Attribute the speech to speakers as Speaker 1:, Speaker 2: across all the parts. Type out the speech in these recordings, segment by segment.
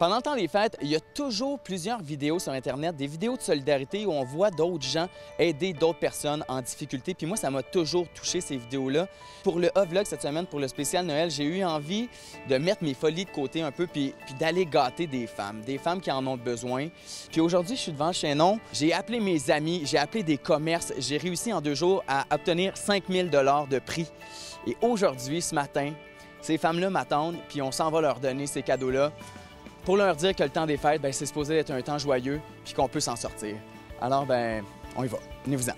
Speaker 1: Pendant le temps des fêtes, il y a toujours plusieurs vidéos sur Internet, des vidéos de solidarité où on voit d'autres gens aider d'autres personnes en difficulté. Puis moi, ça m'a toujours touché, ces vidéos-là. Pour le vlog cette semaine, pour le spécial Noël, j'ai eu envie de mettre mes folies de côté un peu puis d'aller gâter des femmes qui en ont besoin. Puis aujourd'hui, je suis devant Chaînon. J'ai appelé mes amis, j'ai appelé des commerces. J'ai réussi en 2 jours à obtenir 5 000 $ de prix. Et aujourd'hui, ce matin, ces femmes-là m'attendent, puis on s'en va leur donner ces cadeaux-là pour leur dire que le temps des fêtes, bien, c'est supposé être un temps joyeux puis qu'on peut s'en sortir. Alors, ben, on y va. Venez-vous-en.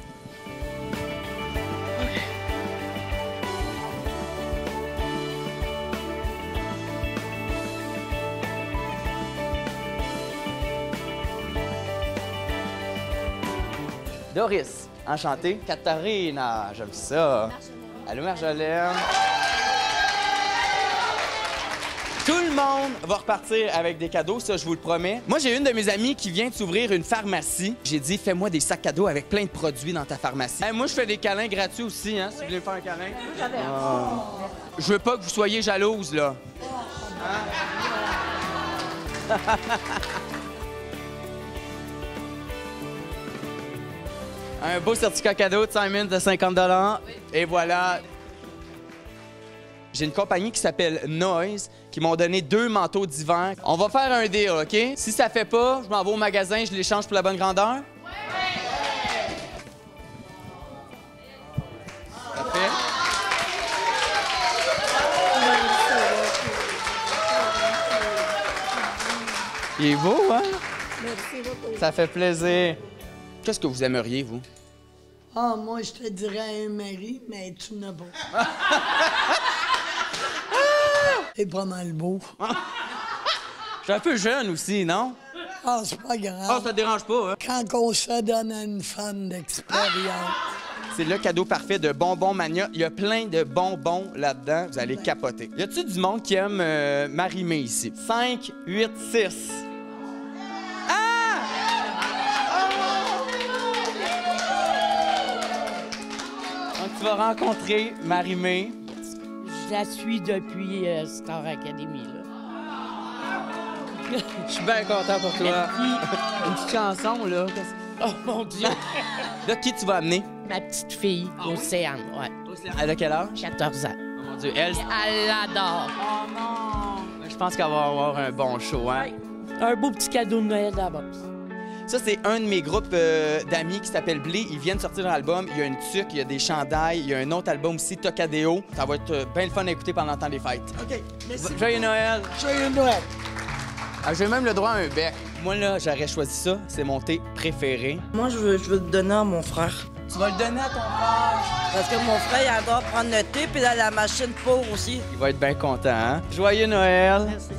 Speaker 1: Doris, enchanté. Katharina, j'aime ça. Allô, Marjolaine. Tout le monde va repartir avec des cadeaux, ça, je vous le promets. Moi, j'ai une de mes amies qui vient de s'ouvrir une pharmacie. J'ai dit, fais-moi des sacs cadeaux avec plein de produits dans ta pharmacie. Hey, moi, je fais des câlins gratuits aussi, hein, si vous voulez me faire un câlin. Je veux pas que vous soyez jalouse, là. Hein? Un beau certificat cadeau de Simon de 50 $. Et voilà. J'ai une compagnie qui s'appelle Noise qui m'ont donné 2 manteaux d'hiver. On va faire un deal, OK? Si ça fait pas, je m'en vais au magasin, je les change pour la bonne grandeur. Ouais! Parfait. Il est beau, hein?
Speaker 2: Merci beaucoup.
Speaker 1: Ça fait plaisir. Qu'est-ce que vous aimeriez, vous?
Speaker 2: Ah, moi, je te dirais un mari, mais tu n'as pas. C'est pas mal beau.
Speaker 1: Je suis un peu jeune aussi, non?
Speaker 2: Ah, c'est pas grave.
Speaker 1: Ah, ça te dérange pas, hein?
Speaker 2: Quand on se donne à une femme d'expérience.
Speaker 1: C'est le cadeau parfait de Bonbons Mania. Il y a plein de bonbons là-dedans. Vous allez capoter. Y a-t-il du monde qui aime m'arrimer ici? 5, 8, 6. Ah! Donc, tu vas rencontrer Marie-Mé.
Speaker 3: Je la suis depuis Star Academy, là.
Speaker 1: Je suis bien content pour toi. Une petite chanson, là.
Speaker 3: Oh, mon Dieu!
Speaker 1: Là, qui tu vas amener?
Speaker 3: Ma petite fille, Océane, ouais.
Speaker 1: Elle a quel âge?
Speaker 3: 14 ans.
Speaker 1: Oh mon Dieu, elle...
Speaker 3: Elle l'adore.
Speaker 1: Oh non! Je pense qu'elle va avoir un bon show, hein?
Speaker 3: Ouais. Un beau petit cadeau de Noël d'abord.
Speaker 1: Ça, c'est un de mes groupes d'amis qui s'appelle Blé. Ils viennent de sortir un album. Il y a une tuque, il y a des chandails. Il y a un autre album aussi, Tocadéo. Ça va être bien le fun à écouter pendant le temps des fêtes.
Speaker 2: OK, merci.
Speaker 1: Joyeux Noël!
Speaker 2: Joyeux Noël!
Speaker 1: Ah, j'ai même le droit à un bec. Moi, là, j'aurais choisi ça. C'est mon thé préféré.
Speaker 4: Moi, je veux le donner à mon frère.
Speaker 1: Tu vas le donner à ton frère?
Speaker 4: Parce que mon frère, il adore prendre le thé, puis il a la machine pour aussi.
Speaker 1: Il va être bien content, hein? Joyeux Noël! Merci.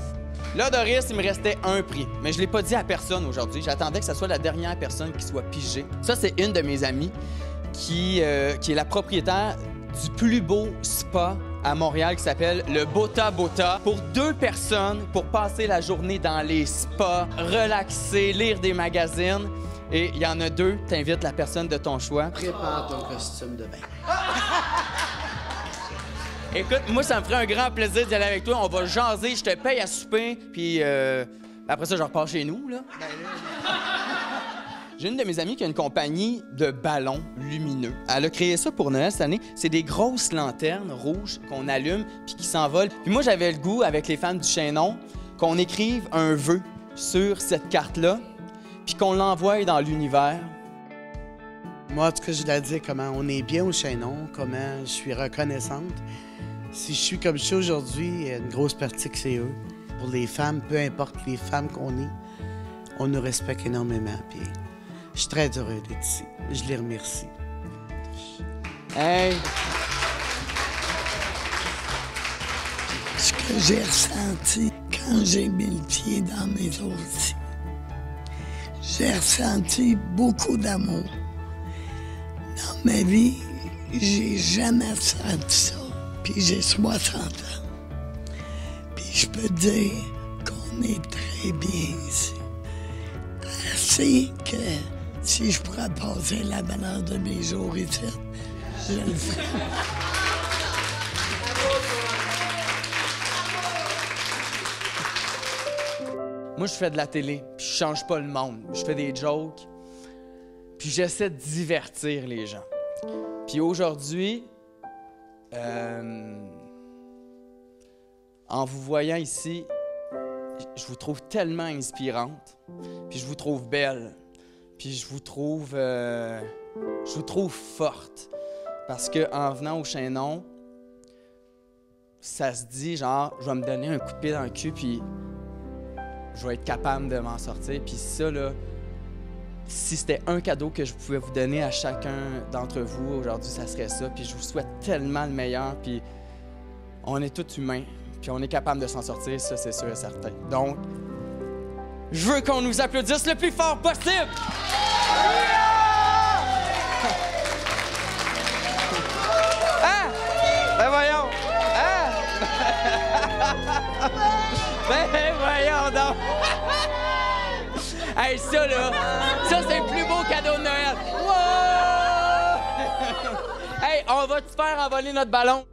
Speaker 1: Là, Doris, il me restait un prix. Mais je ne l'ai pas dit à personne aujourd'hui. J'attendais que ce soit la dernière personne qui soit pigée. Ça, c'est une de mes amies qui est la propriétaire du plus beau spa à Montréal qui s'appelle le Bota Bota. Pour 2 personnes, pour passer la journée dans les spas, relaxer, lire des magazines. Et il y en a 2, t'invites la personne de ton choix.
Speaker 5: Prépare ton costume de bain.
Speaker 1: Écoute, moi, ça me ferait un grand plaisir d'y aller avec toi. On va jaser, je te paye à souper, puis après ça, je repars chez nous, là. J'ai une de mes amies qui a une compagnie de ballons lumineux. Elle a créé ça pour Noël cette année. C'est des grosses lanternes rouges qu'on allume puis qui s'envolent. Puis moi, j'avais le goût, avec les fans du Chaînon, qu'on écrive un vœu sur cette carte-là puis qu'on l'envoie dans l'univers.
Speaker 5: Moi, en tout cas, je dois dire comment on est bien au Chaînon, comment je suis reconnaissante. Si je suis comme je suis aujourd'hui, il y a une grosse partie que c'est eux. Pour les femmes, peu importe les femmes qu'on est, on nous respecte énormément. Puis je suis très heureux d'être ici. Je les remercie.
Speaker 1: Hey!
Speaker 2: Ce que j'ai ressenti quand j'ai mis le pied dans mes os, j'ai ressenti beaucoup d'amour. Dans ma vie, j'ai jamais senti ça. Puis j'ai 60 ans. Puis je peux dire qu'on est très bien ici. Assez que si je pourrais passer la balance de mes jours ici, je le ferais.
Speaker 1: Moi, je fais de la télé, puis je change pas le monde. Je fais des jokes, puis j'essaie de divertir les gens. Puis aujourd'hui, en vous voyant ici, je vous trouve tellement inspirante, puis je vous trouve belle, puis je vous trouve forte. Parce qu'en venant au Chaînon, ça se dit genre, je vais me donner un coup de pied dans le cul, puis je vais être capable de m'en sortir. Puis ça, là, si c'était un cadeau que je pouvais vous donner à chacun d'entre vous aujourd'hui, ça serait ça. Puis je vous souhaite tellement le meilleur, puis on est tous humains, puis on est capable de s'en sortir, ça, c'est sûr et certain. Donc, je veux qu'on nous applaudisse le plus fort possible! Ah! Ben voyons! Ah! Ben voyons donc! Hey, ça, là, ça, c'est le plus beau cadeau de Noël! Wow! Hey, on va-tu faire envoler notre ballon?